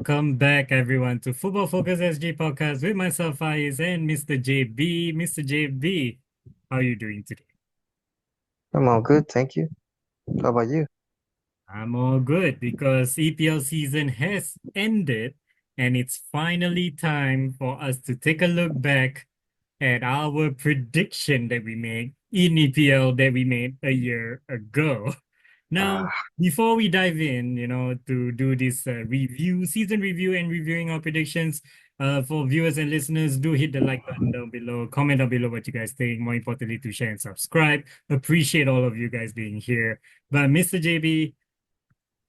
welcome back everyone to Football Focus SG podcast with myself Faiz and Mr. JB. Mr. JB, how are you doing today? I'm all good, thank you. How about you? I'm all good because EPL season has ended and it's finally time for us to take a look back at our prediction that we made in EPL that we made a year ago. Now, Ah, before we dive in, to do this season review and reviewing our predictions, for viewers and listeners, do hit the like button down below, comment down below what you guys think. More importantly, to share and subscribe. Appreciate all of you guys being here. But Mr. JB,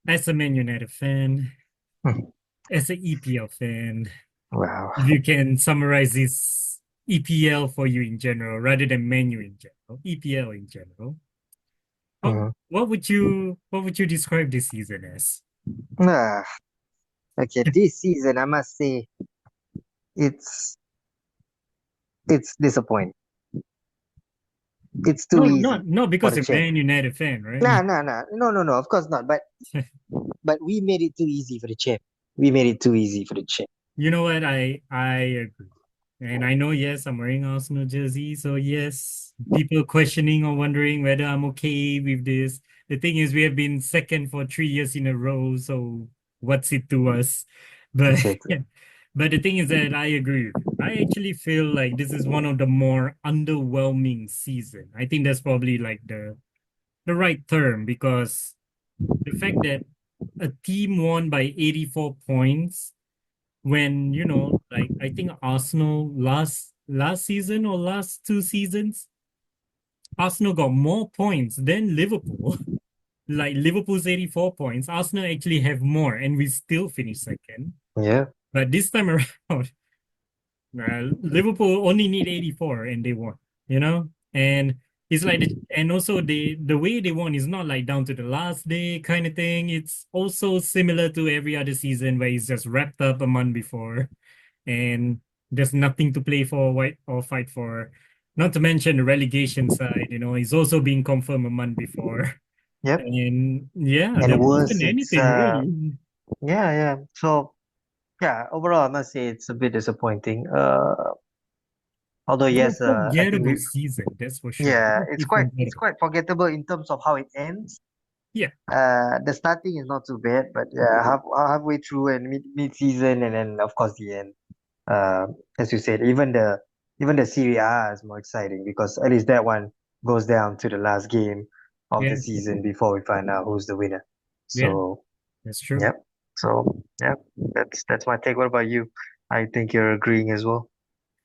as a Man United fan, hmm, as an EPL fan, wow. if you can summarize this EPL for you in general, rather than menu in general, EPL in general, what Mhm. what would you describe this season as? Ah, okay, this season I must say it's it's disappointing. It's too No, easy not for because the you're champ. Man United fan, right? Nah, nah, nah. No, no, no. Of course not. But we made it too easy for the champ. We made it too easy for the champ. You know what? I agree. And I know, yes, I'm wearing Arsenal jersey, so yes, people questioning or wondering whether I'm okay with this. The thing is, we have been second for 3 years in a row, so what's it to us? But Exactly. but the thing is that I agree with you. I actually feel like this is one of the more underwhelming season. I think that's probably like the right term because the fact that a team won by 84 points when like I think Arsenal last season or last two seasons, Arsenal got more points than Liverpool. Like Liverpool's 84 points, Arsenal actually have more, and we still finished second. Yeah. But this time around, Liverpool only need 84 and they won, And it's like and also the way they won is not like down to the last day kind of thing. It's also similar to every other season where it's just wrapped up a month before and there's nothing to play for white or fight for. Not to mention the relegation side, is also being confirmed a month before. Yep. And yeah, there And worse, wasn't it's anything really. yeah, yeah. So yeah, overall I must say it's a bit disappointing. Although It's a yes, I think forgettable we season, that's for sure. yeah, It's it's forgettable. quite forgettable in terms of how it ends. Yeah, The starting is not too bad, but yeah, halfway through and mid season, and then of course the end. Uh, as you said, even the Serie A is more exciting because at least that one goes down to the last game of the yeah, season before we find out who's the winner. yeah, So that's true. yep. So yeah, that's my take. What about you? I think you're agreeing as well.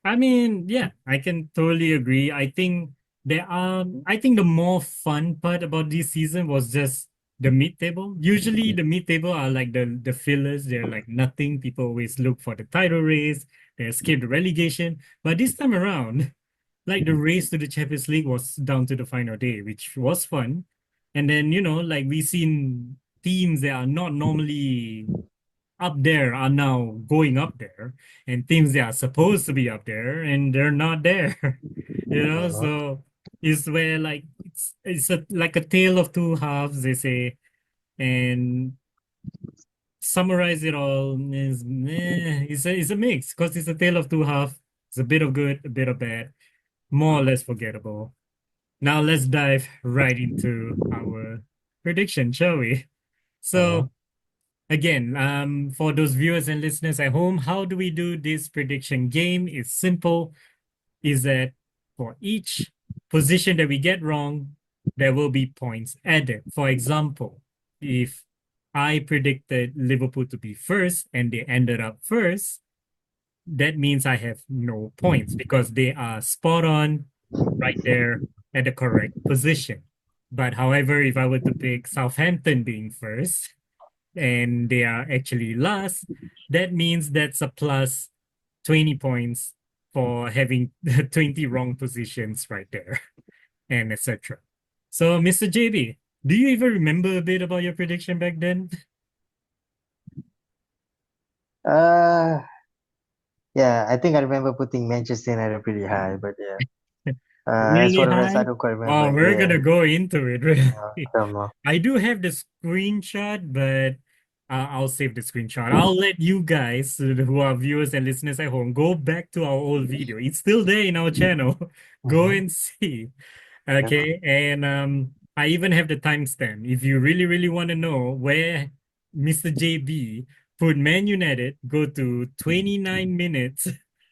I mean, yeah, I can totally agree. I think the more fun part about this season was just the mid-table. Usually the mid-table are like the fillers. They're like nothing. People always look for the title race. They escape the relegation. But this time around, like the race to the Champions League was down to the final day, which was fun. And then, like we seen teams that are not normally up there are now going up there, and teams that are supposed to be up there and they're not there. Mhm. So it's where like it's like a tale of two halves, they say, and summarize it all is it's a mix because it's a tale of two halves. It's a bit of good, a bit of bad, more or less forgettable. Now let's dive right into our prediction, shall we? Mhm. So again, for those viewers and listeners at home, how do we do this prediction game? It's simple, is that for each position that we get wrong, there will be points added. For example, if I predicted Liverpool to be first and they ended up first, that means I have no points because they are spot on right there at the correct position. But however, if I were to pick Southampton being first, and they are actually last, that means that's a plus 20 points for having 20 wrong positions right there, and etc. So, Mr. JB, do you even remember a bit about your prediction back then? Uh, yeah, I think I remember putting Manchester United pretty high, but yeah. As Really for the rest, I high? don't quite Oh, remember. we're Yeah, gonna go into it, really. I don't know. I do have the screenshot, but I'll save the screenshot. I'll let you guys, who are viewers and listeners at home, go back to our old video. It's still there in our channel. Go Mm-hmm. and see. Yep. Okay, and I even have the timestamp. If you really, really want to know where Mr. JB put Man United, go to 29 minutes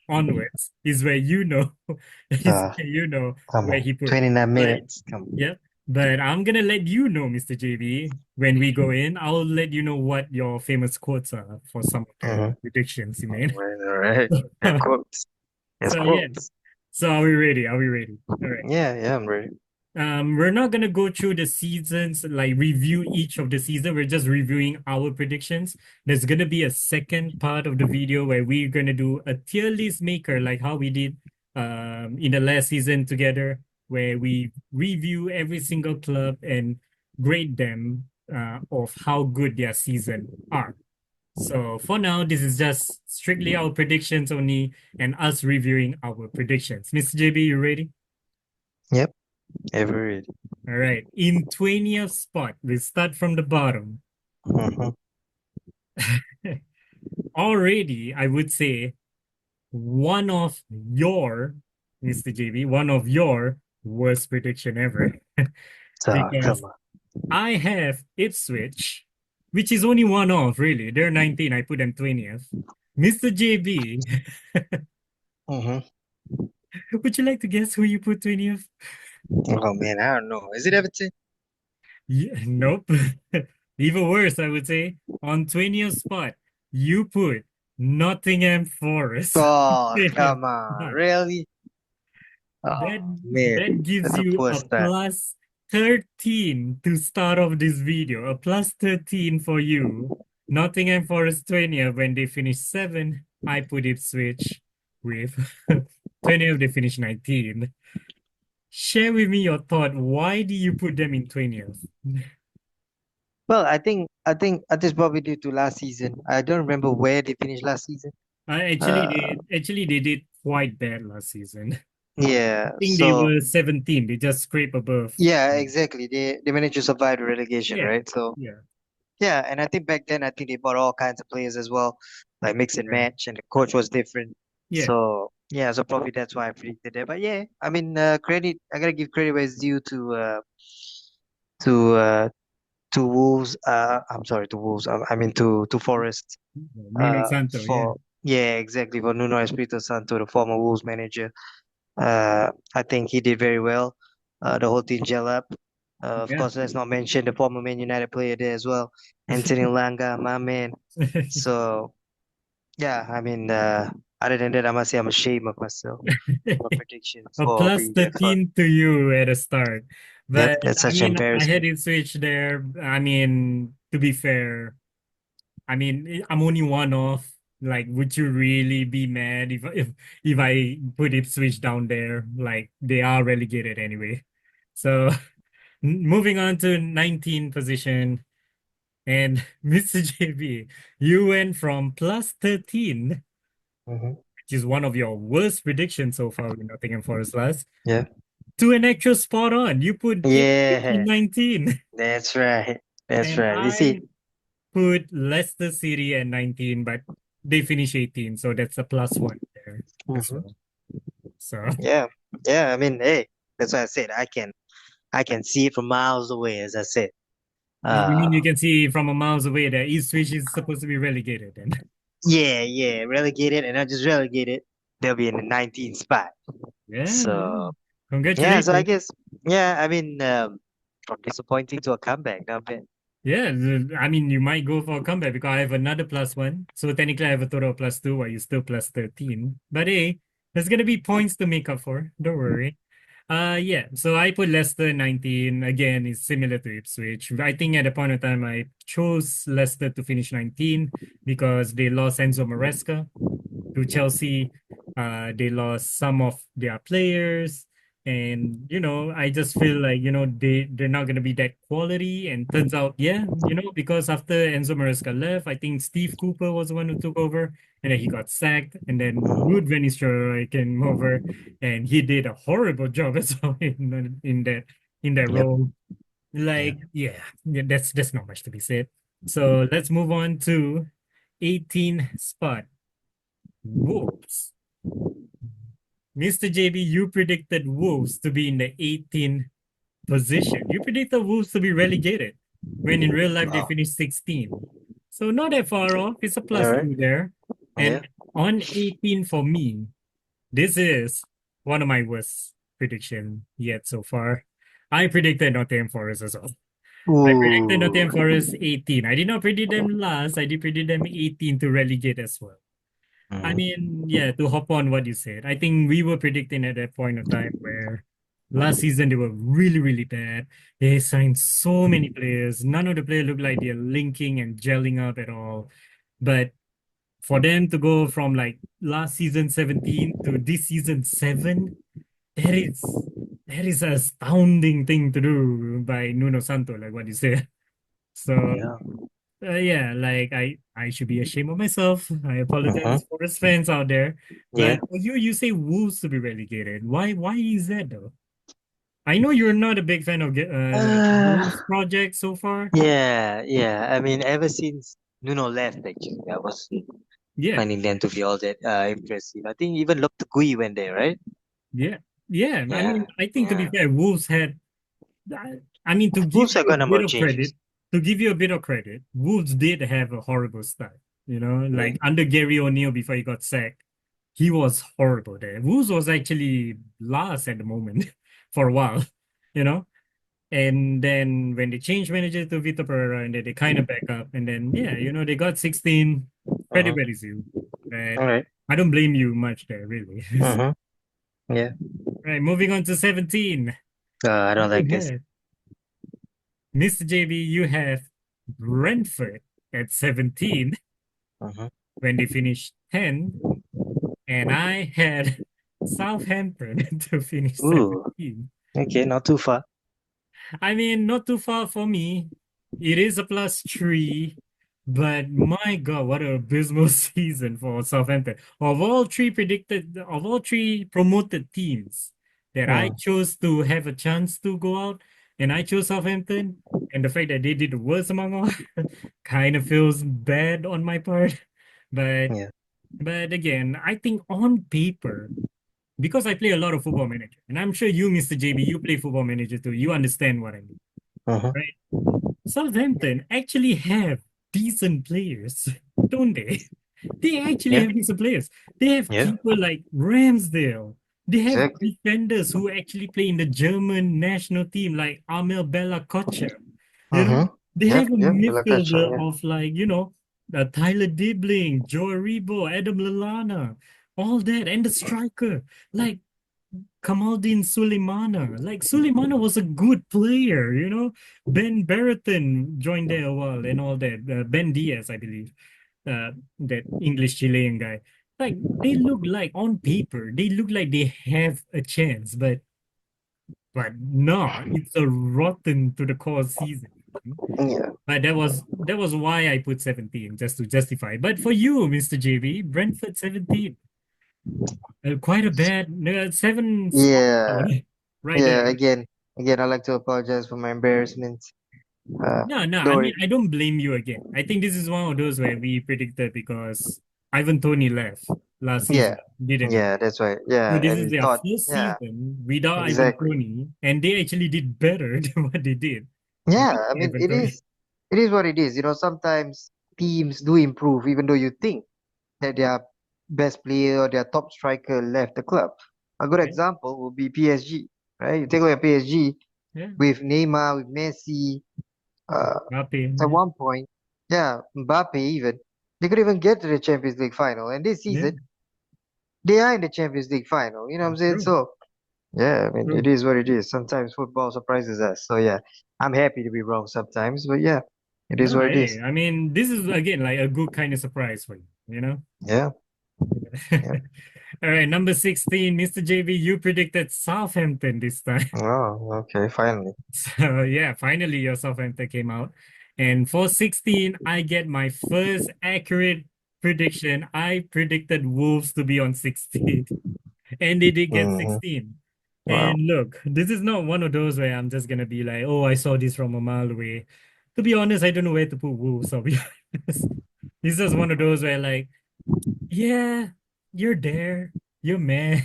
onwards is where you know is Uh, where you know Come where on. he put. 29 But minutes. Come on. yeah, but I'm gonna let you know, Mr. JB, when we go in. I'll let you know what your famous quotes are for some of the Mm-hmm. predictions you All made. right, all right. Yeah, quotes. Yes, So yeah. quotes. So are we ready? Are we ready? All right. Yeah, yeah, I'm ready. We're not gonna go through the seasons, like review each of the season. We're just reviewing our predictions. There's gonna be a second part of the video where we're gonna do a tier list maker, like how we did in the last season together, where we review every single club and grade them of how good their season are. So for now, this is just strictly our predictions only and us reviewing our predictions. Mr. JB, you ready? Yep, ever ready. All right. In 20th spot, we start from the bottom. Mm-hmm. Already, I would say one of your, Mr. JB, one of your worst prediction ever. So, Because come on. I have Ipswich, which is only one off, really. They're 19, I put them 20th. Mr. JB, Mm-hmm. would you like to guess who you put 20th? Oh man, I don't know. Is it Everton? Yeah, nope. Even worse, I would say. On 20th spot, you put Nottingham Forest. Oh, 20th come on. spot. Really? That Oh man, that gives that's a you poor a start. plus 13 to start off this video. A plus 13 for you. Nottingham Forest 20th when they finished 7. I put Ipswich with 20th, they finished 19. Share with me your thought. Why do you put them in 20th? Well, I think this probably due to last season. I don't remember where they finished last season. Uh, Actually they did quite bad last season. yeah. I think they So were 17. They just scrape above. yeah, exactly. They managed to survive the relegation, Yeah, right? So yeah, yeah, and I think back then I think they bought all kinds of players as well, like mix and right. match, and the coach was different. Yeah, So yeah, so probably that's why I predicted that. But yeah, I mean, credit. I gotta give credit where it's due to to Wolves. I'm sorry, to Wolves. I mean to Forest. Nuno Santo. Yeah, For yeah, exactly, for Nuno Espirito Santo, the former Wolves manager. I think he did very well. The whole team gel up. Of yeah. course, let's not mention the former Man United player there as well, Anthony Langa, my man. So yeah, I mean, other than that, I must say I'm ashamed of myself for predictions A for plus being that far. 13 to you at the start. Yep, But that's I such mean, I had embarrassment. it switch there. I mean, to be fair, I mean, I'm only one off. Like, would you really be mad if I put Ipswich down there? Like, they are relegated anyway. So moving on to 19 position. And Mr. JB, you went from plus 13, Hmm. which is one of your worst predictions so far with Nottingham Forest last, Yeah, to an actual spot on. You put Ipswich in yeah, 19. that's right. That's And right. You I see, put Leicester City at 19, but they finish 18. So that's a plus one there as hmm, well. So yeah, yeah. I mean, hey, that's why I said I can see it from miles away, as I said. you Uh, mean you can see from a miles away that Ipswich is supposed to be relegated then? yeah, yeah, relegated, and not just relegated, they'll be in the 19th spot. Yeah, yeah. So yeah, so I Congratulations. guess yeah, I mean, from disappointing to a comeback, not bad. Yeah, I mean, you might go for a comeback because I have another plus one. So technically, I have a total of plus two while you still plus 13. But hey, there's going to be points to make up for. Don't worry. Yeah, so I put Leicester 19. Again, it's similar to Ipswich. I think at the point of time, I chose Leicester to finish 19 because they lost Enzo Maresca to Chelsea. They lost some of their players, and I just feel like they're not gonna be that quality. And turns out, yeah, because after Enzo Maresca left, I think Steve Cooper was the one who took over, and then he got sacked, and then Ruud van Nistelrooy came over, and he did a horrible job as well in that Yep. role. Yeah. Like, yeah, yeah, that's not much to be said. So let's move on to 18 spot. Wolves. Mr. JB, you predicted Wolves to be in the 18 position. You predicted Wolves to be relegated when in real life they Oh, finished 16. So not that far off. It's a all plus right. two there. Yeah. And on 18 for me, this is one of my worst prediction yet so far. I predicted Nottingham Forest as well. I predicted Ooh. Nottingham Forest 18. I did not predict them last. I did predict them 18 to relegate as well. I Mhm. mean, yeah, to hop on what you said, I think we were predicting at that point of time where last season they were really, really bad. They signed so many players. None of the players look like they're linking and gelling up at all. But for them to go from like last season 17 to this season 7, that is that is an astounding thing to do by Nuno Santo, like what you said. So Yeah. yeah, like I should be ashamed of myself. I Mhm. apologize for the fans out there. Yeah. But for you say Wolves to be relegated. Why is that though? I know you're not a big fan of Uh, Wolves project so far. yeah. I mean, ever since Nuno left, actually, I was Yeah, finding them to be all that impressive. I think even Loptegui went there, right? yeah, yeah. I Yeah. mean, I think to be Yeah. fair, Wolves had I mean, to give Wolves have you a got a number bit of of changes. credit, to give you a bit of credit, Wolves did have a horrible start. Yeah. Like under Gary O'Neill before he got sacked, he was horrible there. Wolves was actually last at the moment for a while, you know. And then when they changed manager to Vitor Pereira and then they kind of back up, and then yeah, they got 16. Credit Mhm. where is due, but All right. I don't blame you much there, really. Mhm. Yeah. Right, moving on to 17. I don't You like this. had Mr. JB, you have Brentford at 17 Mhm. when they finished 10, and I had Southampton to finish Ooh. 17. Okay, not too far. I mean, not too far for me. It is a plus three, but my God, what an abysmal season for Southampton. Of all three promoted teams that I Mm. chose to have a chance to go out, and I chose Southampton, and the fact that they did the worst among all kind of feels bad on my part. But Yeah. but again, I think on paper, because I play a lot of football manager, and I'm sure you, Mr. JB, you play football manager too. You understand what I mean, Mhm. right? Southampton actually have decent players, don't they? They actually Yeah. have decent players. They have Yeah. keeper like Ramsdale. They have Exactly. defenders who actually play in the German national team, like Amel Bella Kocher. You know, Mhm. they Yep. have a Yep. Belakacha. midfielder Yeah. of like, Tyler Dibling, Joe Aribo, Adam Lallana, all that, and the striker. Like Kamaldeen Sulemana. Like Sulemana was a good player, Ben Brereton joined there a while and all that. Ben Diaz, I believe, that English Chilean guy. Like they look like on paper, they look like they have a chance, but no, it's a rotten to the core season. Yeah. But that was why I put 17 just to justify. But for you, Mr. JB, Brentford 17. Quite a bad seven spot Yeah. right there. Yeah. Again, I'd like to apologize for my embarrassment. No, Don't I worry. mean, I don't blame you again. I think this is one of those where we predicted because Ivan Toney left last Yeah. season, didn't it? Yeah. That's right. So Yeah. this And is we their thought. first Yeah. season without Ivan Exactly. Toney, and they actually did better than what they did with Yeah. I mean, Ivan it Toney. is. It is what it is. Sometimes teams do improve, even though you think that their best player or their top striker left the club. A good Yeah, example would be PSG, right? You take a look at PSG yeah. with Neymar, with Messi. Happy, At yeah, one point, yeah, Mbappe even, they could even get to the Champions League final. And this yeah, season, they are in the Champions League final. You know what I'm saying? true, So, yeah, I mean, it true. is what it is. Sometimes football surprises us. So, yeah, I'm happy to be wrong sometimes. But, yeah, it is No, what it hey, is. I mean, this is again like a good kind of surprise for you. Yeah, yeah. All right, number 16, Mr. JB, you predicted Southampton this time. Oh, okay, finally. So yeah, finally your Southampton came out. And for 16, I get my first accurate prediction. I predicted Wolves to be on 16, and they did get Hmm. 16. Wow. And look, this is not one of those where I'm just gonna be like, oh, I saw this from a mile away. to be honest, I don't know where to put Wolves, I'll be honest. It's just one of those where like, yeah, you're there. You're meh.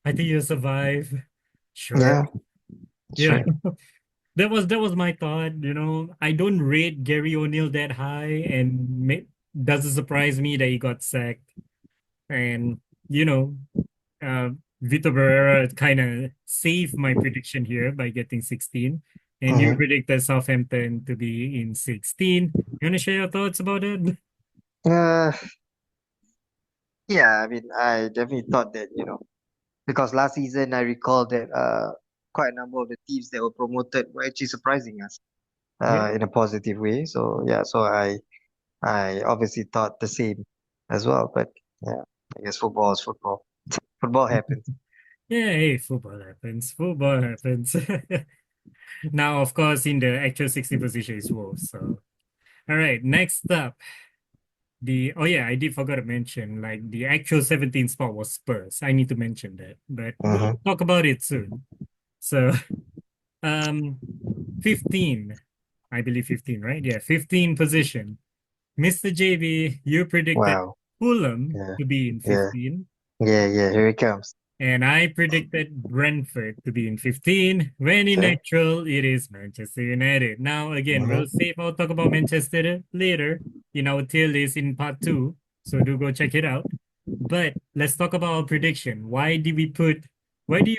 I think you'll survive. Sure. Yeah, that's You right. know, that was my thought. I don't rate Gary O'Neill that high, and doesn't surprise me that he got sacked. And you know, uh, Vitor Pereira kind of saved my prediction here by getting 16. And you Hmm. predicted Southampton to be in 16. You want to share your thoughts about it? Uh, yeah, I mean, I definitely thought that, because last season I recall that quite a number of the teams that were promoted were actually surprising us Yeah. in a positive way. So yeah, so I obviously thought the same as well. But yeah, I guess football is football. Football happens. Yeah, hey, football happens. Football happens. Now, of course, in the actual 60 position is Wolves. So, all right, next up, oh yeah, I did forgot to mention, like the actual 17th spot was Spurs. I need to mention that, but we'll Hmm. talk about it soon. So, um, 15, I believe 15, right? Yeah, 15 position. Mr. JB, you predicted Wow. Fulham Yeah. to be in Yeah. 15. Yeah. Yeah. Here it comes. And I predicted Brentford to be in 15, when in Okay. actual it is Manchester United. Now, again, we'll Hmm. save I'll talk about Manchester later in our tier list in part two. So do go check it out. But let's talk about our prediction. Why do you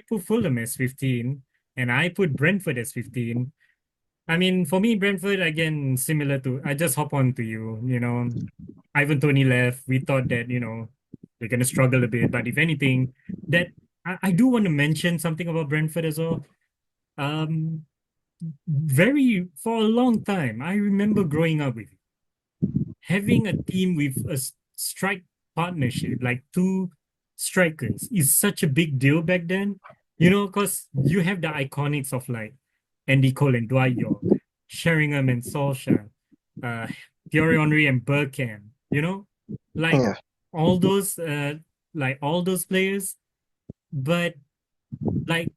put Fulham as 15? And I put Brentford as 15. I mean, for me, Brentford, again, similar to, I just hop on to you. Ivan Toney left. We thought that, they're going to struggle a bit. But if anything, that I do want to mention something about Brentford as well. Um, for a long time, I remember growing up with having a team with a strike partnership, like two strikers, is such a big deal back then. Because you have the iconics of like Andy Cole and Dwight York, Sheringham and Solskjaer, uh, Thierry Henry and Bergkamp, like Yeah. all those, players. But like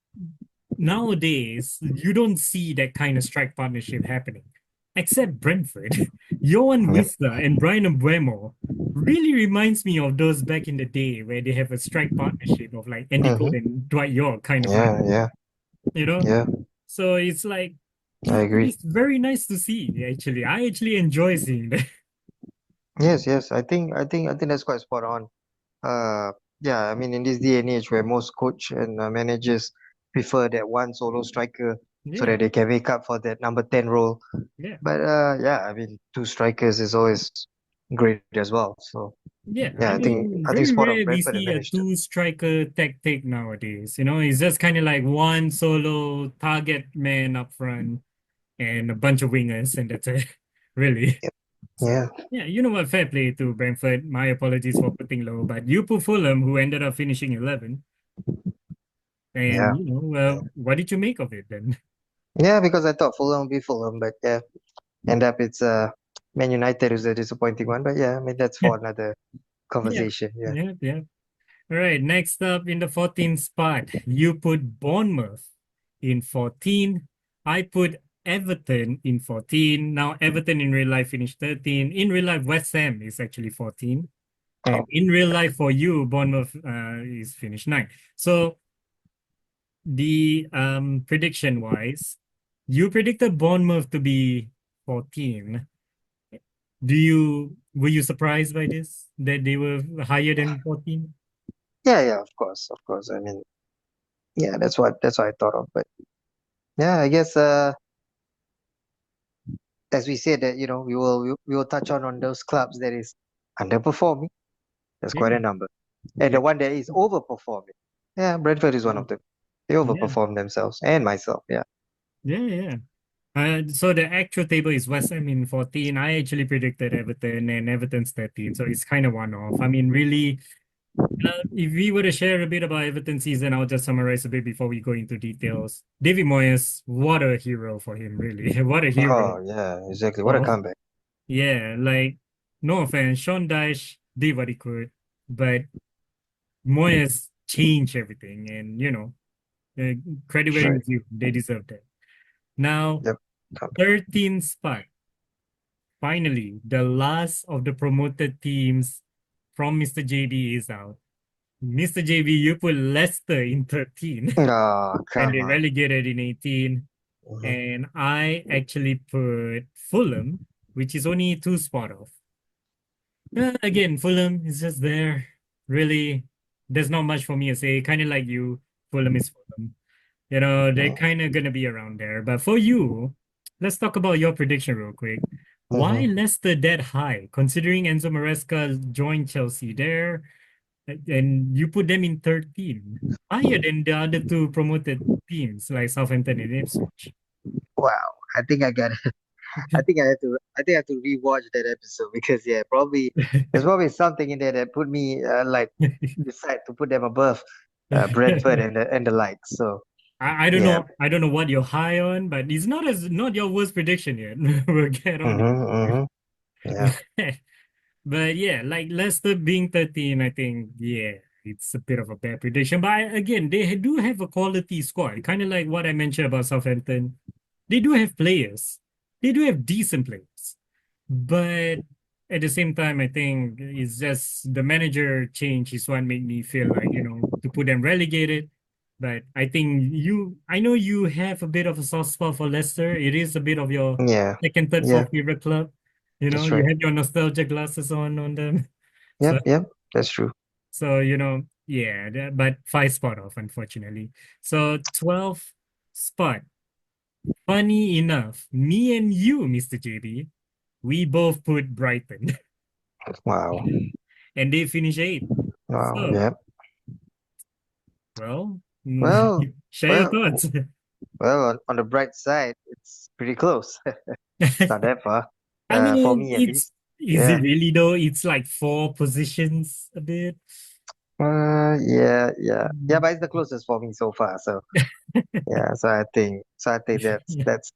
nowadays, you don't see that kind of strike partnership happening, except Brentford. Johan Yep. Wissa and Brian Mbeumo really reminds me of those back in the day where they have a strike partnership of like Andy Cole Hmm. and Dwight York kind of vibe, Yeah. Yeah. you know? Yeah. So it's like, I it agree. is very nice to see, actually. I actually enjoy seeing that. Yes. Yes. I think that's quite spot on. Uh, yeah, I mean, in this day and age where most coach and managers prefer that one solo striker so Yeah, that they can make up for that number 10 role. yeah. But yeah, I mean, two strikers is always great as well. So Yeah, yeah, I I think mean, I think very spot on. rare we Brentford have see a managed to. two-striker tactic nowadays. It's just kind of like one solo target man up front and a bunch of wingers, and that's it, really. Yep. So, Yeah, yeah, you know what? Fair play to Brentford. My apologies for putting low, but you put Fulham, who ended up finishing 11. And, yeah, yeah. what did you make of it then? Yeah, because I thought Fulham would be Fulham, but yeah, end up it's Man United who's a disappointing one. But yeah, I mean that's Yeah, for another yeah, conversation. Yeah. yeah, yeah. All right, next up in the 14th spot, you put Bournemouth in 14. I put Everton in 14. Now, Everton in real life finished 13. In real life, West Ham is actually 14. And Oh, in real life, for you, Bournemouth is finished 9. So, the prediction wise, you predicted Bournemouth to be 14. Were you surprised by this, that they were higher than 14? yeah, yeah. Of course, of course. I mean, yeah, that's what I thought of. But yeah, I guess as we said that we will touch on those clubs that is underperforming. There's quite Yeah, a number, and yeah, the one that is overperforming. Yeah, Brentford is one of them. They yeah, overperform themselves and myself. Yeah. yeah, yeah. So the actual table is West Ham in 14. I actually predicted Everton, and Everton's 13. So it's kind of one off. I mean, really, if we were to share a bit about Everton season, I'll just summarize a bit before we go into details. David Moyes, what a hero for him, really. What a hero. Oh yeah, exactly. What a Oh, comeback. yeah, like, no offense, Sean Dyche did what he could, but Moyes changed everything. And, credit where That's right. it's due. They deserve that. Now, Yep. Comeback. 13th spot. finally, the last of the promoted teams from Mr. JB is out. Mr. JB, you put Leicester in 13 Oh, and come they on. relegated in 18. Mhm. And I actually put Fulham, which is only two spot off. Again, Fulham is just there. Really, there's not much for me to say. Kind of like you, Fulham is Fulham. They're Yeah. kind of going to be around there. But for you, let's talk about your prediction real quick. Why Hmm. Leicester that high, considering Enzo Maresca joined Chelsea there, and you put them in 13, higher than the other two promoted teams like Southampton and Ipswich. Wow. I think I got it. I think I have to rewatch that episode because yeah, probably there's probably something in there that put me like decide to put them above Brentford and the like. So I don't yeah. know. I don't know what you're high on, but it's not your worst prediction yet. We'll get on Hmm. Hmm. Yeah. it. But yeah, like Leicester being 13, I think, yeah, it's a bit of a bad prediction. But again, they do have a quality squad, kind of like what I mentioned about Southampton. They do have players. They do have decent players. But at the same time, I think it's just the manager change is what made me feel like, to put them relegated. But I know you have a bit of a soft spot for Leicester. It is a bit of your Yeah. second, third, Yeah. fourth favorite club. That's You right. have your nostalgia glasses on them. So, Yep. Yep. That's true. yeah, but five spot off, unfortunately. So 12 spot. Funny enough, me and you, Mr. JB, we both put Brighton Wow. and they finish eighth. Wow. So, Yep. well, Well. share your Well. thoughts. Well. On the bright side, it's pretty close. It's not that far. I For mean, me at least. is it Yeah. really though? It's like four positions a bit. Yeah. Yeah. Yeah. But it's the closest for me so far. So yeah. So I think that's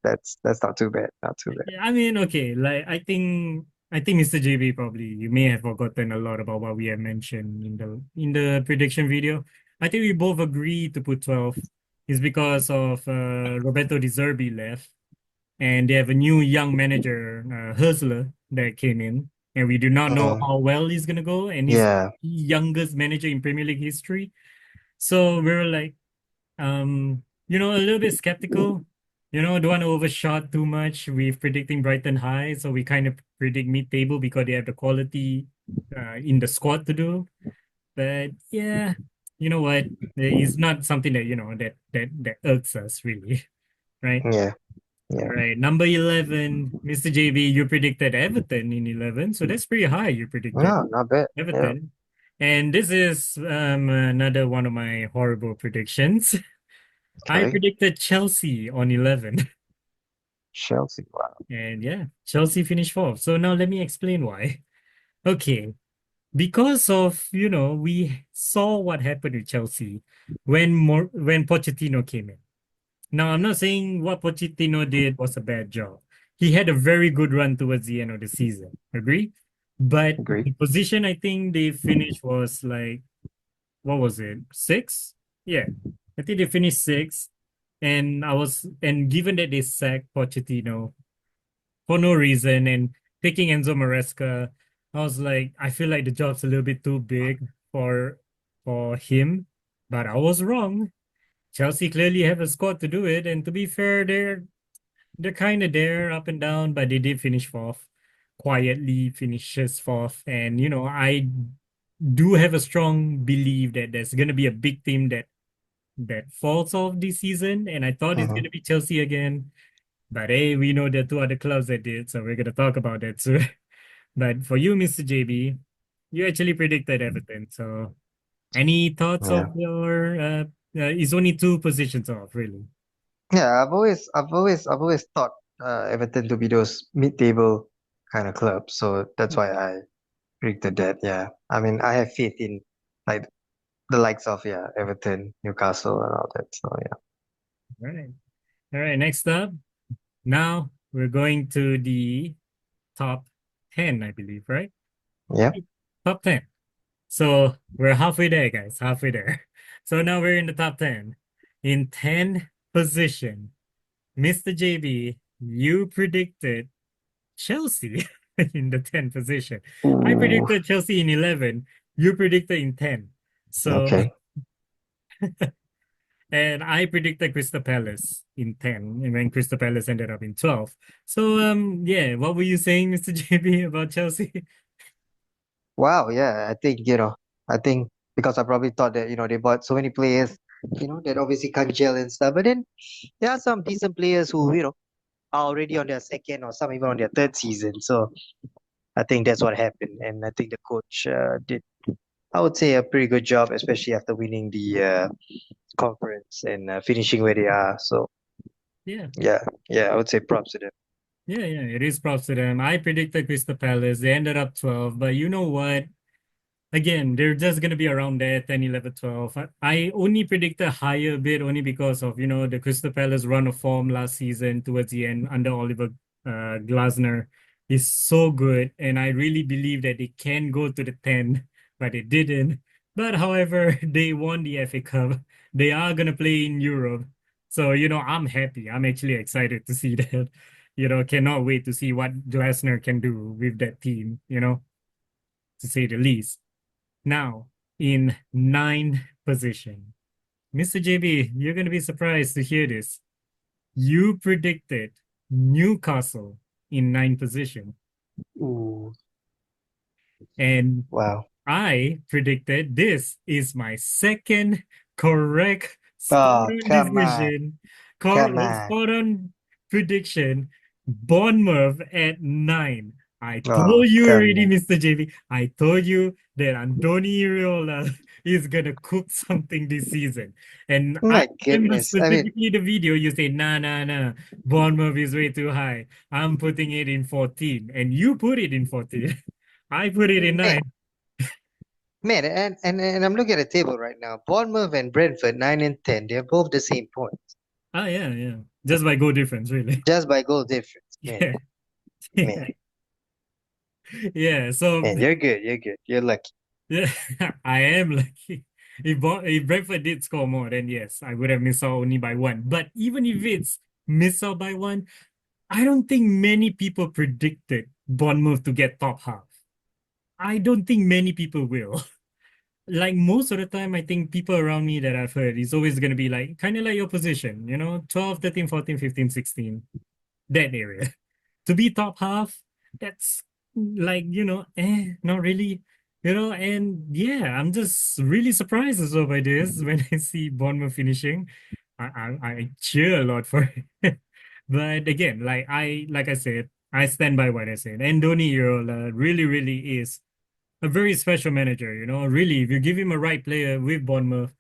not too bad. Not too bad. Yeah, I mean, okay, like I think Mr. JB probably you may have forgotten a lot about what we have mentioned in the prediction video. I think we both agree to put 12 is because of Roberto De Zerbi left and they have a new young manager, Hersler, that came in, and we do not know Mm, how well he's gonna go, and he's yeah. the youngest manager in Premier League history. So we were like, a little bit skeptical. Don't want to overshot too much with predicting Brighton high. So we kind of predict mid-table because they have the quality in the squad to do. But yeah, you know what? It's not something that, that irks us really, right? Yeah. Yeah. All right, number 11, Mr. JB, you predicted Everton in 11. So that's pretty high. You predicted No, not bad. Yeah. Everton. And this is another one of my horrible predictions. I Okay. predicted Chelsea on 11. Chelsea. Wow. And yeah, Chelsea finished fourth. So now let me explain why. Okay. Because of, we saw what happened with Chelsea when Pochettino came in. Now, I'm not saying what Pochettino did was a bad job. He had a very good run towards the end of the season. Agree? But Agree. the position I think they finished was like, what was it? Six? Yeah. I think they finished six. And given that they sacked Pochettino for no reason and taking Enzo Maresca, I was like, I feel like the job's a little bit too big for him. But I was wrong. Chelsea clearly have a squad to do it, and to be fair, they're kind of there up and down, but they did finish fourth, quietly finishes fourth, and I do have a strong belief that there's gonna be a big team that falls off this season, and I thought it's Hmm. gonna be Chelsea again. But hey, we know there are two other clubs that did, so we're gonna talk about that too. But for you, Mr. JB, you actually predicted Everton. So any thoughts Yeah. of your it's only two positions off, really. Yeah. I've always thought Everton to be those mid-table kind of clubs. So that's why I predicted that. Yeah. I mean, I have faith in like the likes of Everton, Newcastle, and all that. So yeah. All right. All right, next up. Now we're going to the top 10, I believe, right? Yeah. Top 10. So we're halfway there, guys, halfway there. So now we're in the top 10. In 10 position, Mr. JB, you predicted Chelsea in the 10th position. I Ooh, predicted Chelsea in 11. You predicted in 10. So, okay. and I predicted Crystal Palace in 10, and then Crystal Palace ended up in 12. So, yeah, what were you saying, Mr. JB, about Chelsea? Wow, yeah, I think because I probably thought that, they bought so many players, that obviously can't gel and stuff. But then there are some decent players who, are already on their second or some even on their third season. So I think that's what happened. And I think the coach did, I would say, a pretty good job, especially after winning the conference and finishing where they are. So Yeah. yeah, yeah, I would say props to them. Yeah, yeah, it is props to them. I predicted Crystal Palace. They ended up 12, but you know what? Again, they're just going to be around there, 10, 11, 12. I only predict a higher bit only because of, the Crystal Palace run of form last season towards the end under Oliver Glasner is so good. And I really believe that they can go to the 10, but they didn't. But however, they won the FA Cup. They are going to play in Europe. So, I'm happy. I'm actually excited to see that. Cannot wait to see what Glasner can do with that team, to say the least. Now, in ninth position, Mr. JB, you're going to be surprised to hear this. You predicted Newcastle in ninth position, Ooh, and wow. I predicted this is my second correct spot Oh, on come on, decision, come on. spot on prediction. Bournemouth at 9. I Oh, told you come already, on. Mr. JV. I told you that Andoni Iraola is gonna cook something this season. And I My remember goodness. I mean, specifically the video you say, nah, nah, nah, Bournemouth is way too high. I'm putting it in 14. And you put it in 14. I put it in man, 9. man, and I'm looking at the table right now. Bournemouth and Brentford, 9 and 10. They're both the same point, Ah, yeah, yeah. Just by goal difference, really. just by goal difference. Man, Yeah. man, Yeah. So man. You're good. You're good. You're lucky. yeah, I am lucky. If Brentford did score more, then yes, I would have missed out only by one. But even if it's missed out by one, I don't think many people predicted Bournemouth to get top half. I don't think many people will. Like most of the time, I think people around me that I've heard is always going to be like kind of like your position, 12, 13, 14, 15, 16, that area. To be top half, that's like, not really, and yeah, I'm just really surprised as well by this when I see Bournemouth finishing. I cheer a lot for it. But again, like I said, I stand by what I said. And Donny Iraola really, really is a very special manager, really, if you give him a right player with Bournemouth,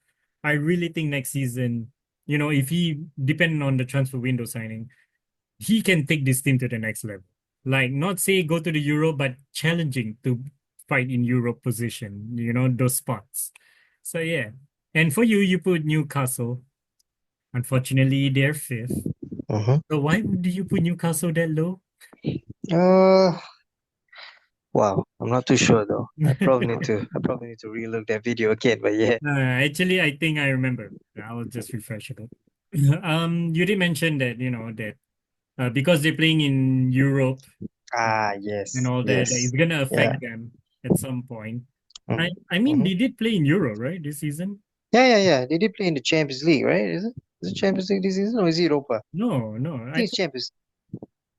I really think next season, if he depending on the transfer window signing, he can take this team to the next level. Like not say go to the Euro, but challenging to fight in Europe position, those spots. So yeah. And for you, you put Newcastle. Unfortunately, they're fifth. Mm-hmm. So why do you put Newcastle that low? Uh, wow. I'm not too sure though. I probably need to relook that video again. But yeah. Actually, I think I remember. I'll just refresh it. You did mention that, that because they're playing in Europe Ah, and yes, all that, that yes. it's gonna Yeah. affect them at some point. I Mm-hmm. I mean, Mm-hmm. they did play in Euro, right, this season? Yeah, yeah, yeah. They did play in the Champions League, right? Is it? Is it Champions League this season or is it Europa? No, no. I I think it's thought, Champions.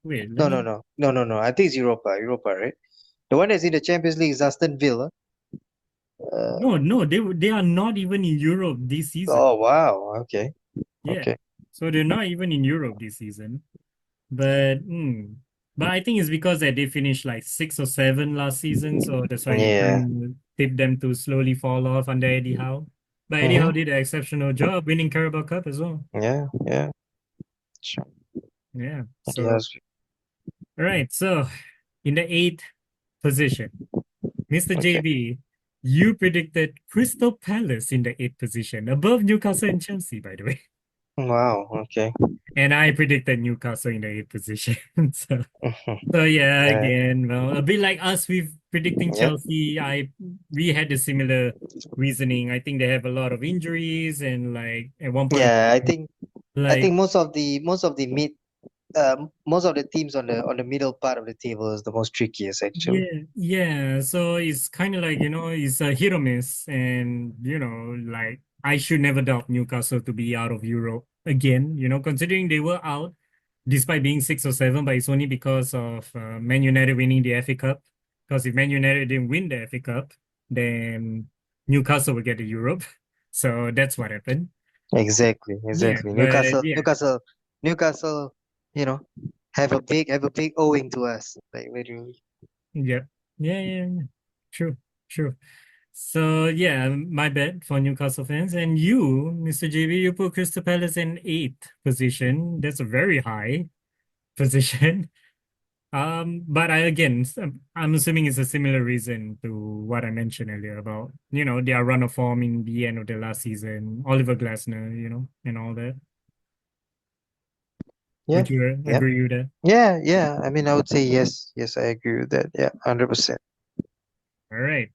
wait, let No, no, me. no, no, no, no. I think it's Europa, Europa, right? The one that's in the Champions League is Aston Villa. No, no, they are not even in Europe this season. Oh wow. Okay. Yeah, Okay. so they're not even in Europe this season. But but I think it's because that they finished like 6 or 7 last season, so that's why you're Yeah. trying to tip them to slowly fall off under Eddie Howe. But Eddie Howe Mm-hmm. did an exceptional job winning Carabao Cup as well. Yeah. Yeah. Sure. Yeah. So Yes. all right. So in the eighth position, Mr. Okay. JB, you predicted Crystal Palace in the eighth position, above Newcastle and Chelsea, by the way. Wow. Okay. And I predicted Newcastle in the eighth position. So Mm-hmm. So yeah, Yeah. again, well, a bit like us with predicting Yep. Chelsea, we had a similar reasoning. I think they have a lot of injuries and like at one point of Yeah. time, I like think most of the mid most of the teams on the middle part of the table is the most trickiest actually. Yeah. So it's kind of like, it's a hit or miss. And, like I should never doubt Newcastle to be out of Europe again, considering they were out despite being six or seven, but it's only because of Man United winning the FA Cup. Because if Man United didn't win the FA Cup, then Newcastle would get the Europe. So that's what happened. Exactly, Yeah, exactly. but yeah, Newcastle, you know, have a big owing to us, like literally. yeah, yeah. True, true. So yeah, my bad for Newcastle fans. And you, Mr. JB, you put Crystal Palace in eighth position. That's a very high position. But I'm assuming it's a similar reason to what I mentioned earlier about, their run of form in the end of the last season, Oliver Glasner, and all that. Yeah, Would you yeah, agree with that? yeah. I mean, I would say yes, yes, I agree with that. Yeah, 100%. All right.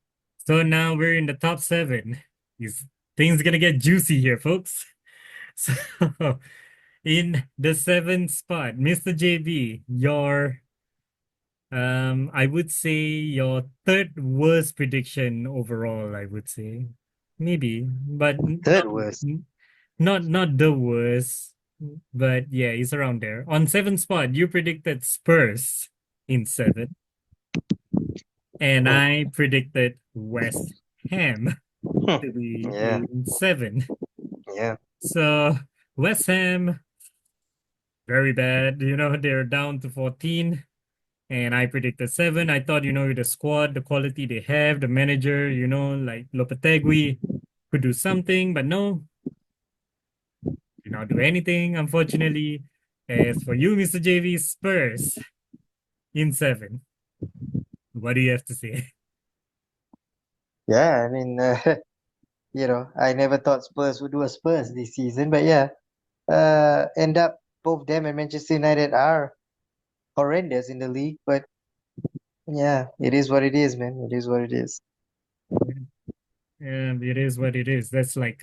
So now we're in the top seven. These things gonna get juicy here, folks. So in the seventh spot, Mr. JB, I would say your third worst prediction overall, I would say. Maybe, but Third worst, not the worst, but yeah, it's around there. On seventh spot, you predicted Spurs in seven, and hmm. I predicted West Ham Hmm. to be Yeah, in seven. yeah. So West Ham, very bad. They're down to 14. And I predicted seven. I thought, with the squad, the quality they have, the manager, like Lopetegui could do something, but no, did not do anything, unfortunately. As for you, Mr. JV, Spurs in seven. What do you have to say? Yeah, I mean, I never thought Spurs would do a Spurs this season, but yeah, end up both them and Manchester United are horrendous in the league, but yeah, it is what it is, man. It is what it is. And it is what it is. That's like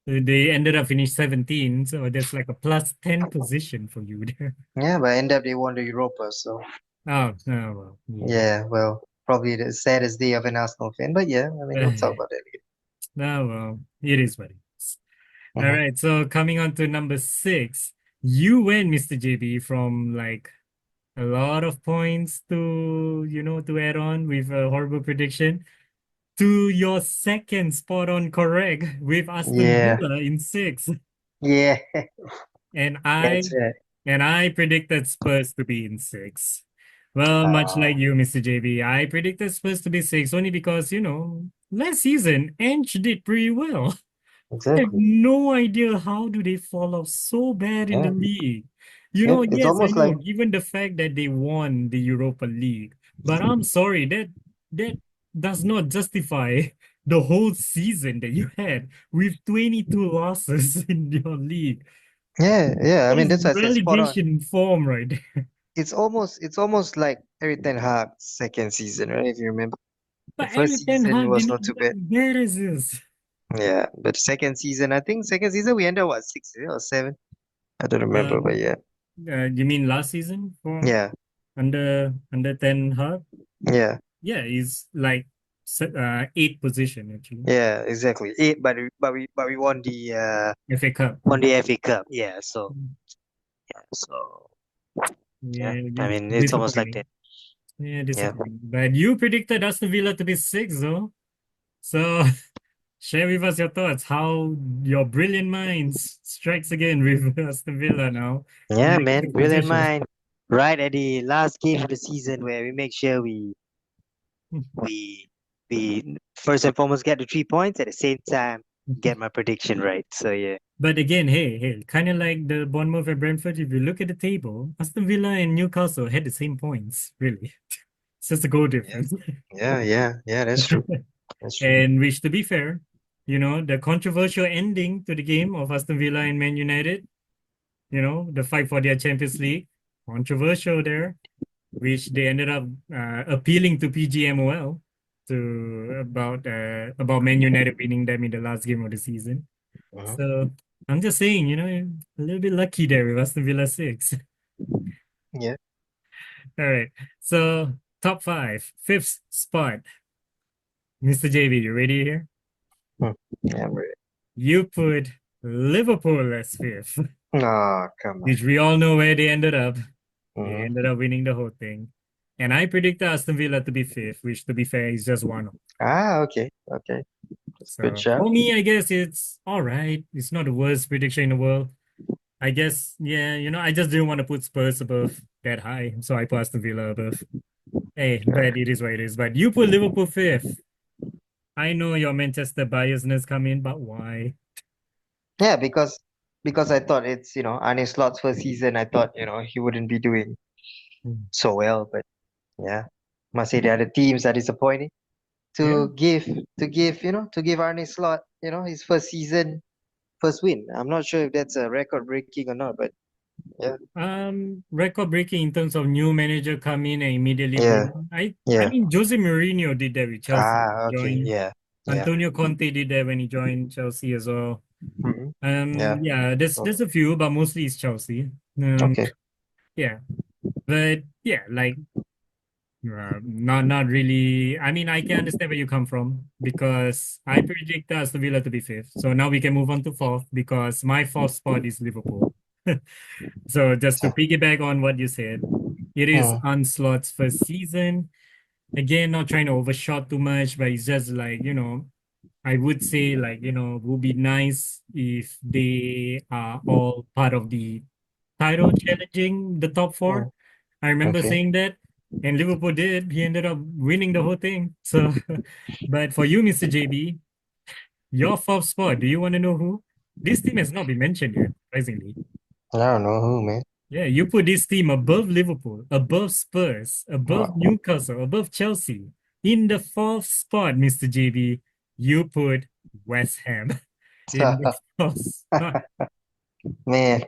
they ended up finish 17, so that's like a plus 10 position for you there. Yeah, but end up they won the Europa, so Oh, well, yeah. yeah, well, probably the saddest day of an Arsenal fan, but yeah, I mean, we'll talk about that later. No, well, it is what it is. All Mhm. right, so coming on to number six, you win, Mr. JB, from like a lot of points to add on with a horrible prediction to your second spot on correct with Aston Yeah, Villa in six. yeah, And I that's right. and I predicted Spurs to be in six. Well, much like Uh, you, Mr. JB, I predicted Spurs to be six only because, last season, Ange did pretty well. I have exactly. no idea how do they fall off so bad in the Yeah, league. it's Yes, I almost know, like given the fact that they won the Europa League, but I'm sorry, that does not justify the whole season that you had with 22 losses in your league. yeah, yeah. I That mean, is that's why I said spot on. relegation form right there. It's almost like Eric Ten Hag's second season, right? If you remember, the But first Eric Ten season Hag did was not not too do as bad. bad as this. Yeah, but second season, I think second season we ended what six or seven. I don't remember, but Um, yeah, you mean last season for yeah, under Ten Hag? yeah, Yeah, he's like eighth position actually. yeah, exactly. Eight, but we won the FA Cup. FA Cup. Yeah, so yeah, Yeah, I it's mean it's almost like that. disappointing. Yeah, Yeah, disappointing. But you predicted Aston Villa to be six, though. So share with us your thoughts. How your brilliant minds strikes again with Aston Villa now in yeah, the man, sixth brilliant position. mind. Right at the last game of the season, where we make sure we we first and foremost get the 3 points at the same time get my prediction right. So yeah, But again, hey, kind of like the Bournemouth and Brentford, if you look at the table, Aston Villa and Newcastle had the same points, really. It's just a goal yeah, difference. yeah. That's true. That's true. And which, to be fair, the controversial ending to the game of Aston Villa and Man United, the fight for their Champions League, controversial there, which they ended up appealing to PGMOL about Man United beating them in the last game of the season. Mhm. So I'm just saying, a little bit lucky there with Aston Villa 6. Yeah. All right. So top five, fifth spot, Mr. JB, you ready here? Hmm. Yeah, I'm ready. You put Liverpool as fifth, Oh, come on. which we all know where they ended up. They Hmm. ended up winning the whole thing. And I predicted Aston Villa to be fifth, which to be fair is just one. Ah, okay. Okay. That's a good So shout. for me, I guess it's all right. It's not the worst prediction in the world. I guess, yeah, I just didn't want to put Spurs above that high. So I put Aston Villa above. Hey, but it is what it is. But you put Liverpool fifth. I know your Manchester biasness come in, but why? Yeah, because I thought it's, Arne Slot's first season. I thought, he wouldn't be doing Hmm. so well, but yeah. Must say the other teams are disappointing. Yeah. To give Arne Slot, his first season, first win. I'm not sure if that's a record breaking or not, but yeah. Record breaking in terms of new manager come in and immediately Yeah. win. I Yeah. mean Jose Mourinho did that with Chelsea. Ah, okay. Joined Yeah. Yeah. Antonio Conte did that when he joined Chelsea as well. Hmm. Yeah. Yeah, there's Okay. a few, but mostly it's Chelsea. Okay. Yeah, but yeah, like not really. I mean, I can understand where you come from because I predict Aston Villa to be fifth. So now we can move on to fourth because my fourth spot is Liverpool. So just to So, piggyback on what you said, it is mm, Onslaught's first season. Again, not trying to overshot too much, but it's just like, I would say like, it would be nice if they are all part of the title challenging the top four. mm, I remember okay. saying that, and Liverpool did. He ended up winning the whole thing. So, but for you, Mr. JB, your fourth spot, do you want to know who? This team has not been mentioned yet, surprisingly. I don't know who, man. Yeah, you put this team above Liverpool, above Spurs, above Wow. Newcastle, above Chelsea. In the fourth spot, Mr. JB, you put West Ham in the fourth spot. Man,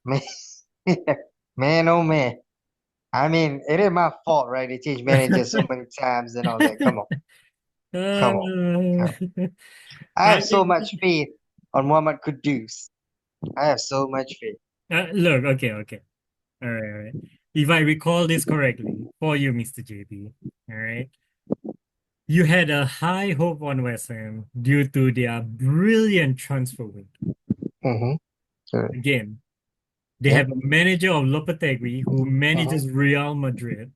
man, man, oh man. I mean, it ain't my fault, right? They changed managers so many times, and I was like, come on, Uh, come on. I I have so mean, much faith on Muhammad Kudus. I have so much faith. look, okay, okay. All right, all right. If I recall this correctly, for you, Mr. JB, all right, you had a high hope on West Ham due to their brilliant transfer window. Mm-hmm. Sure. Again, they Yep. have a manager of Lopetegui who Mm-hmm. manages Real Madrid.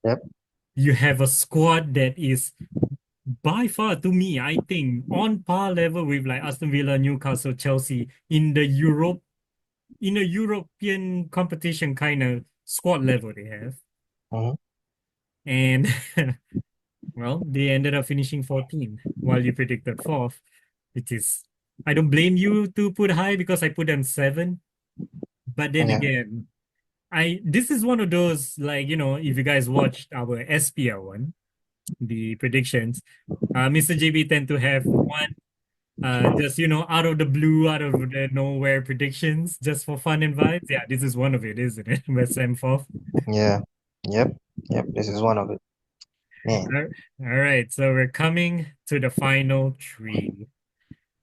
Yep. You have a squad that is by far, to me, I think, on par level with like Aston Villa, Newcastle, Chelsea in a European competition kind of squad level they have. Mm-hmm. And well, they ended up finishing 14 while you predicted fourth, which is I don't blame you to put high because I put them seven. But then Yeah. again, I this is one of those like if you guys watched our SPL one, the predictions, Mr. JB tend to have one just out of the blue, out of the nowhere predictions just for fun and vibes. Yeah, this is one of it, isn't it? West Ham fourth. Yeah. Yep. Yep. This is one of it. Man. All all right, so we're coming to the final three.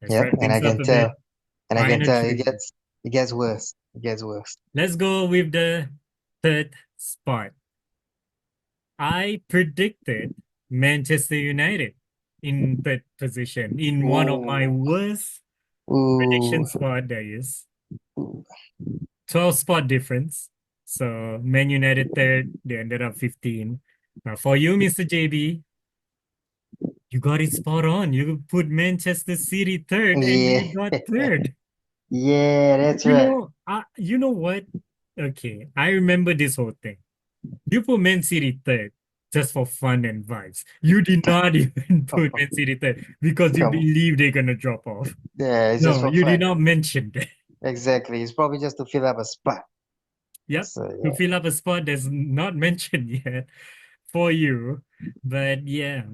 Let's Yep. wrap And things I up can a bit. tell. And I can Final tell it three. gets worse. It gets worse. Let's go with the third spot. I predicted Manchester United in third position in one of my Ooh. worst prediction Ooh. spot there is. Ooh. 12 spot difference. So Man United third, they ended up 15. Now for you, Mr. JB, you got it spot on. You put Manchester City third and they Yeah. got third. Yeah, that's right. You know what? Okay, I remember this whole thing. You put Man City third just for fun and vibes. You did not even put Man City third because you Come on. believe they're gonna drop off. Yeah, it's just No, for you did fun. not mention that. Exactly. It's probably just to fill up a spot. Yep, So to yeah. fill up a spot that's not mentioned yet for you. But yeah,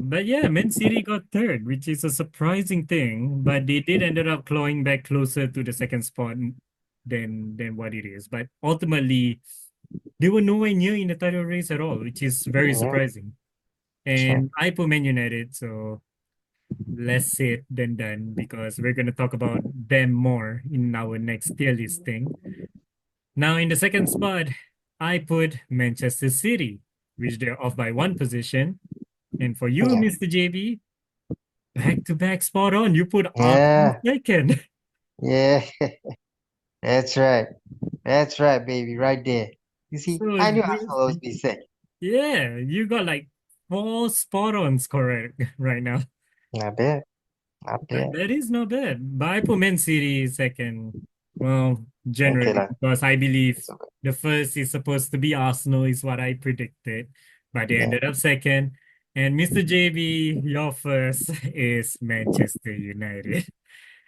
Man City got third, which is a surprising thing. But they did ended up clawing back closer to the second spot than what it is. But ultimately, they were nowhere near in the title race at all, which is very Yeah. surprising. Sure. And I put Man United, so less said than done because we're gonna talk about them more in our next tier listing. Now in the second spot. I put Manchester City, which they're off by one position. And for you, Yeah, Mr. JB, back to back spot on. You put Arsenal yeah, second. yeah. That's right. That's right, baby, right there. You see, So I knew you, Arsenal will always be second. yeah, you got like four spot ons correct right now. Not bad. Not bad. That is not bad. But I put Man City second. Well, Okay, generally, lah. because I believe It's okay. the first is supposed to be Arsenal, is what I predicted. But they Yeah. ended up second. And Mr. JB, your first is Manchester United.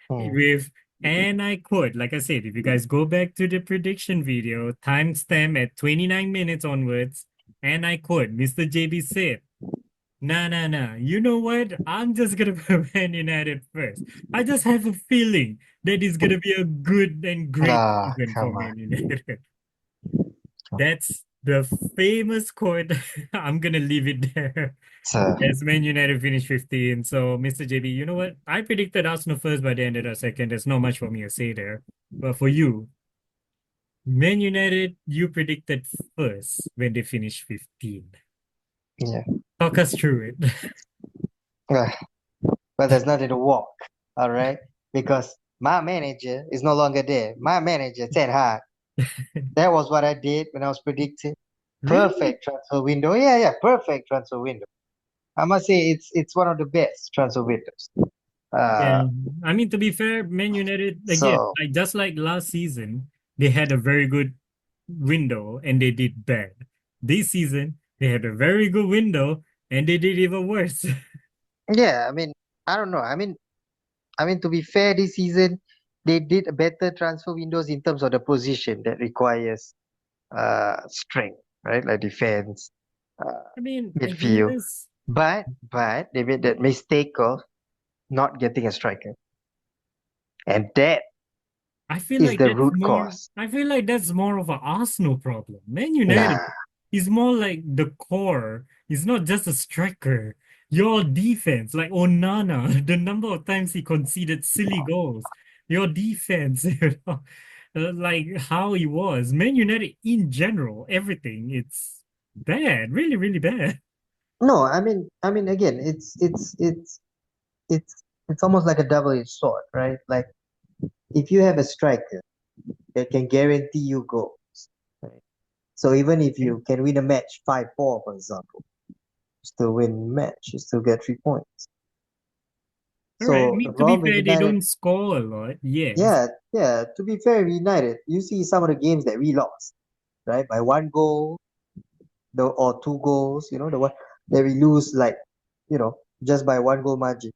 Hmm. With, and I quote, like I said, if you guys go back to the prediction video, timestamp at 29 minutes onwards, and I quote, Mr. JB said, nah, nah, nah. You know what? I'm just gonna put Man United first. I just have a feeling that it's gonna be a good and great Ah, season for come on. Man United. That's the famous quote. I'm gonna leave it there. So, As Man United finished 15. So, Mr. JB, you know what? I predicted Arsenal first, but they ended up second. There's not much for me to say there. But for you, Man United, you predicted first when they finished 15. yeah. Talk us through it. Ah, but there's nothing to walk, all right? Because my manager is no longer there. My manager, Ten Hag, that was what I did when I was predicting. Really? Perfect transfer window. Yeah, yeah, perfect transfer window. I must say it's one of the best transfer windows. Uh, Yeah, I mean, to be fair, Man United, again, so like just like last season, they had a very good window and they did bad. This season, they had a very good window and they did even worse. yeah, I mean, I don't know. I mean, to be fair, this season they did a better transfer windows in terms of the position that requires strength, right? Like defense, uh, I mean, again, midfield. this But they made that mistake of not getting a striker, and that I feel is like the that's root more. cause. I feel like that's more of an Arsenal problem. Man United Nah, is more like the core. It's not just a striker. Your defense, like Onana, the number of times he conceded silly goals. Your defense, like how he was. Man United in general, everything. It's bad, really, really bad. no, I mean, again, it's almost like a double-edged sword, right? Like if you have a striker that can guarantee you goals, right? So even if Okay. you can win a match 5-4, for example, you still win match, you still get 3 points. All right. I So the mean, to be problem with fair, they United, don't score a lot. Yes. yeah, yeah. To be fair, with United, you see some of the games that we lost, right, by 1 goal, or 2 goals. The one that we lose, like, just by 1 goal margin.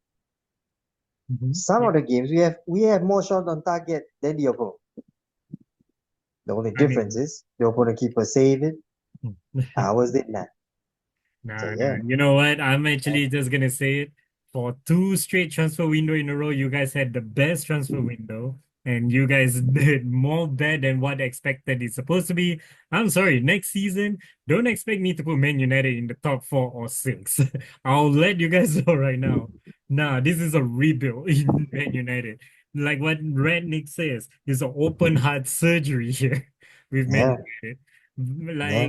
Some Yeah. of the games we have more shots on target than the opponent. The only I difference mean. is the opponent keeper save it, ours did not. So Nah, nah. yeah, You know what? I'm actually just gonna say it. For two straight transfer window in a row, you guys had the best transfer window, and you guys did more bad than what expected it's supposed to be. I'm sorry, next season, don't expect me to put Man United in the top four or six. I'll let you guys know right now. Nah, this is a rebuild in Man United. Like what Red Nick says, it's an open heart surgery here with Man yeah, United. yeah,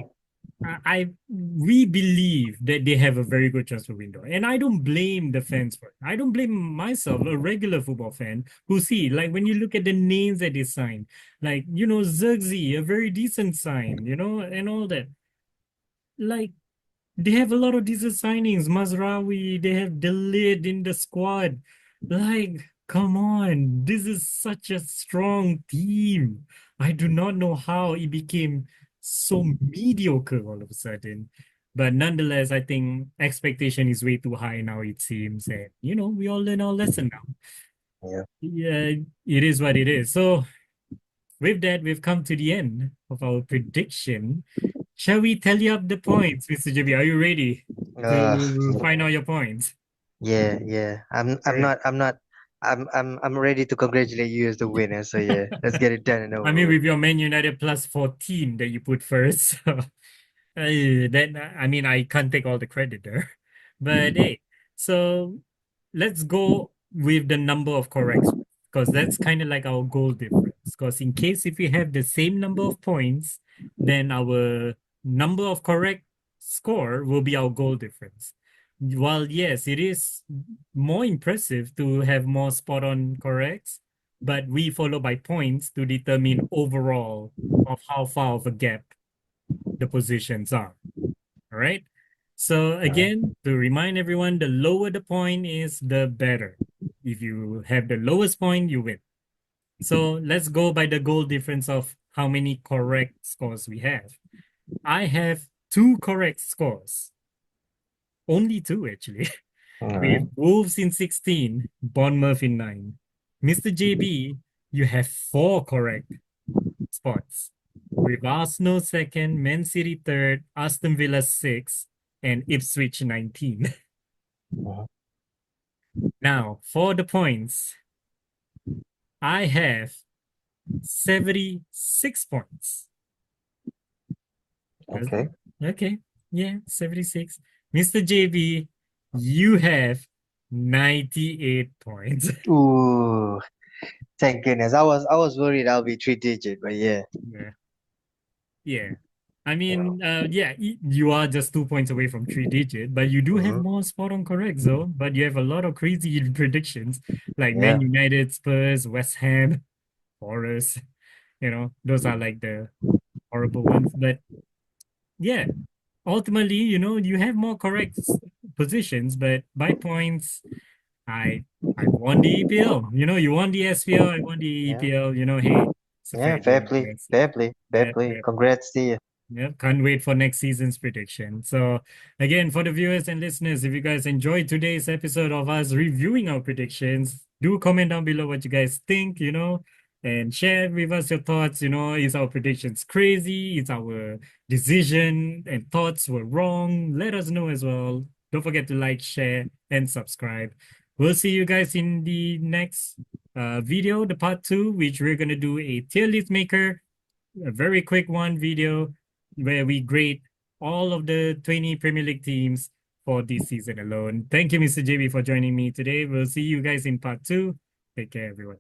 Like we believe that they have a very good transfer window, and I don't blame the fans for it. I don't blame myself, a regular football fan, who see like when you look at the names that they signed, like Zirkzee, a very decent sign, and all that. Like they have a lot of decent signings. Mazraoui, they have the lid in the squad. Like, come on, this is such a strong team. I do not know how it became so mediocre all of a sudden. But nonetheless, I think expectation is way too high now, it seems. And, we all learn our lesson now. yeah. Yeah, it is what it is. So, with that, we've come to the end of our prediction. Shall we tally up the points, Mr. JB? Are you ready to find Yeah, out your points? yeah, yeah. I'm Right. not. I'm not. I'm ready to congratulate you as the winner. So yeah, let's get it done and I over mean, with. with your Man United plus 14 that you put first, I mean, I can't take all the credit there. But hey, so let's go with the number of corrects because that's kind of like our goal difference. Because in case if we have the same number of points, then our number of correct score will be our goal difference. While yes, it is more impressive to have more spot on corrects, but we follow by points to determine overall of how far of a gap the positions are. All right. So Mhm. again, to remind everyone, the lower the point is, the better. If you have the lowest point, you win. So let's go by the goal difference of how many correct scores we have. I have two correct scores, only two actually, with Alright. Wolves in 16, Bournemouth in 9. Mr. JB, you have four correct spots, with Arsenal second, Man City third, Aston Villa six, and Ipswich 19. Mhm. Now, for the points, I have 76 points. Okay. Okay, yeah, 76. Mr. JB, you have 98 points. Ooh, thank goodness. I was worried I'll be three digit, but yeah. Yeah, yeah. I Yeah. mean, yeah, you are just 2 points away from three digit, but you do have Hmm. more spot on correct, though. But you have a lot of crazy predictions like Man Yeah. United, Spurs, West Ham, Forest. Those are like the horrible ones. But yeah, ultimately, you have more correct positions, but by points, I I won the EPL. You won the SPL, I won the Yeah. EPL. Hey, it's a Yeah. fair Fair game, I play. guess. Fair play. Fair Yeah, play. yeah. Congrats to you. Yep, can't wait for next season's prediction. So, again, for the viewers and listeners, if you guys enjoyed today's episode of us reviewing our predictions, do comment down below what you guys think, and share with us your thoughts. Is our predictions crazy? Is our decision and thoughts were wrong? Let us know as well. Don't forget to like, share, and subscribe. We'll see you guys in the next video, the part two, which we're going to do a tier list maker, a very quick one video where we grade all of the 20 Premier League teams for this season alone. Thank you, Mr. JB, for joining me today. We'll see you guys in part two. Take care, everyone.